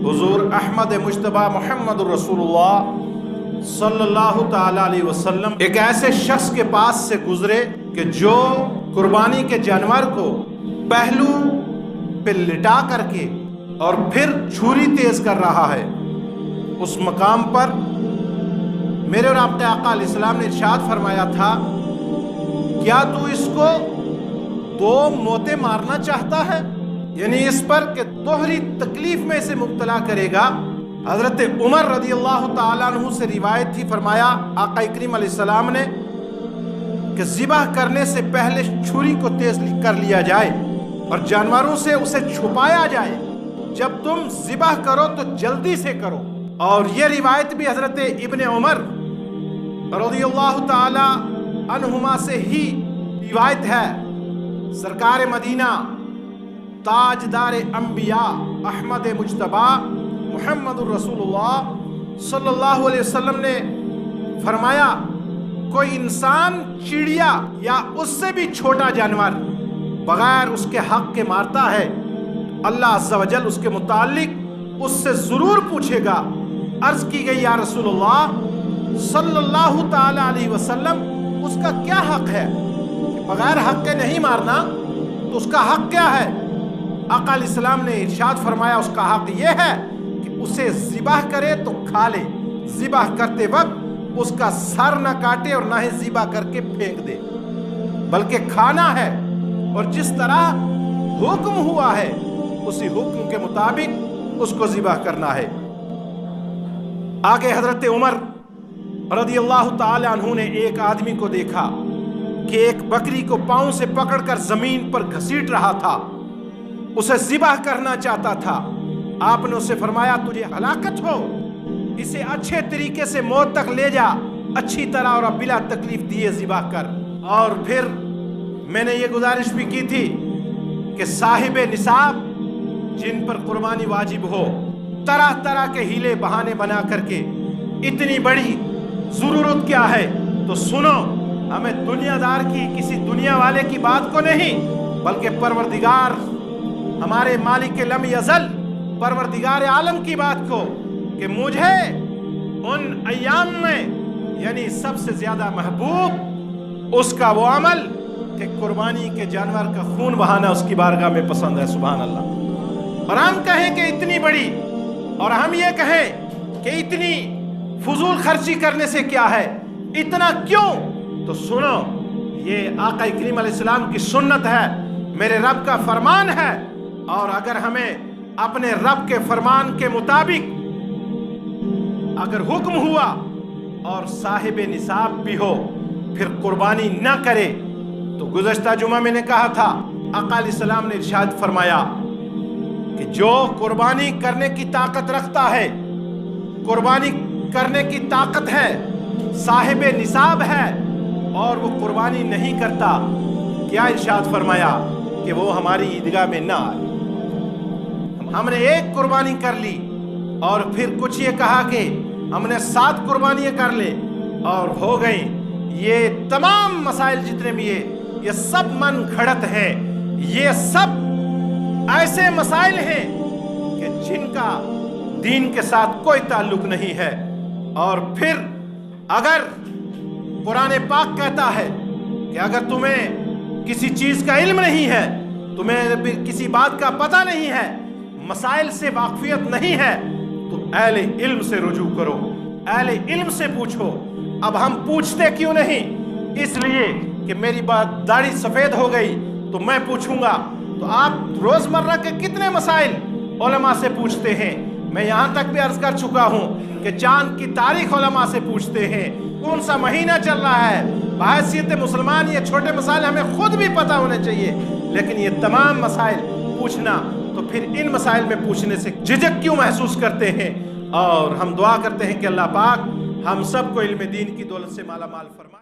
हुजूर अहमद मुज्तबा मोहम्मद रसूलुल्लाह सल्लल्लाहु ताला अलैहि वसल्लम एक ऐसे शख्स के पास से गुजरे कि जो कुर्बानी के जानवर को पहलू पे लिटा करके और फिर छुरी तेज कर रहा है। उस मकाम पर मेरे और आपके आका अलैहिस्सलाम ने इरशाद फरमाया था, क्या तू इसको दो मोते मारना चाहता है, यानी इस पर कि दोहरी तकलीफ में इसे मुब्तला करेगा। हजरत उमर रदियल्लाहु ताला अन्हु से रिवायत थी, फरमाया आका करीम अलैहिस्सलाम ने कि ज़िबाह करने से पहले छुरी को तेज कर लिया जाए और जानवरों से उसे छुपाया जाए। जब तुम ज़िबाह करो तो जल्दी से करो। और यह रिवायत भी हजरत इब्ने उमर रदियल्लाहु ताला अन्हुमा से ही रिवायत है। सरकार मदीना ताजदार अंबिया अहमद मुज्तबा मुहम्मदुर रसूलुल्लाह सल्लल्लाहु अलैहि वसल्लम ने फरमाया, कोई इंसान चिड़िया या उससे भी छोटा जानवर बगैर उसके हक के मारता है, अल्लाह अज़्ज़ा वजल उसके मुताल्लिक उससे ज़रूर पूछेगा। अर्ज़ की गई, या रसूलुल्लाह सल्लल्लाहु ताला अलैहि वसल्लम, उसका क्या हक है? बगैर हक के नहीं मारना, तो उसका हक क्या है? आका अलैहिस्सलाम ने इरशाद फरमाया, उसका हक ये है कि उसे ज़िबाह करे तो खा ले, ज़िबाह करते वक्त उसका सर न काटे और ना ही ज़िबाह करके फेंक दे, बल्कि खाना है। और जिस तरह हुक्म हुआ है उसी हुक्म के मुताबिक उसको ज़िबाह करना है। आगे हजरत उमर रदियल्लाहु ताला अन्हु ने एक आदमी को देखा कि एक बकरी को पांव से पकड़कर जमीन पर घसीट रहा था, उसे ज़िबाह करना चाहता था। आपने उससे फरमाया, तुझे हलाकत हो, इसे अच्छे तरीके से मौत तक ले जा, अच्छी तरह और बिला तकलीफ दिए ज़िबाह कर। और फिर मैंने ये गुजारिश भी की थी कि साहिब निसाब जिन पर कुर्बानी वाजिब हो, तरह तरह के हीले बहाने बना करके, इतनी बड़ी ज़रूरत क्या है तो सुनो, हमें दुनियादार की, किसी दुनिया वाले की बात को नहीं, बल्कि परवरदिगार हमारे मालिक लम यज़ल परवरदिगार आलम की बात को, कि मुझे उन अय्याम में यानी सबसे ज्यादा महबूब उसका वो अमल कि कुर्बानी के जानवर का खून बहाना उसकी बारगाह में पसंद है। सुभान अल्लाह। और हम कहें कि इतनी बड़ी, और हम ये कहें कि इतनी फजूल खर्ची करने से क्या है, इतना क्यों? तो सुनो, ये आका करीम अलैहिस्सलाम की सुन्नत है, मेरे रब का फरमान है। और अगर हमें अपने रब के फरमान के मुताबिक अगर हुक्म हुआ और साहिब निसाब भी हो फिर कुर्बानी न करे, तो गुज़श्ता जुमा मैंने कहा था, आका अलैहिस्सलाम ने इरशाद फरमाया कि जो कुर्बानी करने की ताकत रखता है, कुर्बानी करने की ताकत है, साहिब निसाब है, और वो कुर्बानी नहीं करता, क्या इरशाद फरमाया कि वो हमारी ईदगाह में ना आए। हमने एक कुर्बानी कर ली और फिर कुछ ये कहा कि हमने 7 कुर्बानियाँ कर ले और हो गई। ये तमाम मसाइल जितने भी ये सब मन घड़त हैं, ये सब ऐसे मसाइल हैं कि जिनका दीन के साथ कोई ताल्लुक नहीं है। और फिर अगर कुरान पाक कहता है कि अगर तुम्हें किसी चीज़ का इल्म नहीं है, तुम्हें किसी बात का पता नहीं है, मसाइल से वाकफियत नहीं है, तो अहले इल्म से रुजू करो, अहले इल्म से पूछो। अब हम पूछते क्यों नहीं? इसलिए कि मेरी बात दाढ़ी सफ़ेद हो गई तो मैं पूछूंगा। तो आप रोज़मर्रा के कितने मसाइल उलमा से पूछते हैं। मैं यहाँ तक भी अर्ज़ कर चुका हूँ कि चाँद की तारीख उलमा से पूछते हैं, कौन सा महीना चल रहा है। बहैसियत मुसलमान ये छोटे मसाइल हमें खुद भी पता होने चाहिए, लेकिन ये तमाम मसाइल पूछना, तो फिर इन मसाइल में पूछने से झिझक क्यों महसूस करते हैं। और हम दुआ करते हैं कि अल्लाह पाक हम सबको इल्म दीन की दौलत से माला माल फरमाए।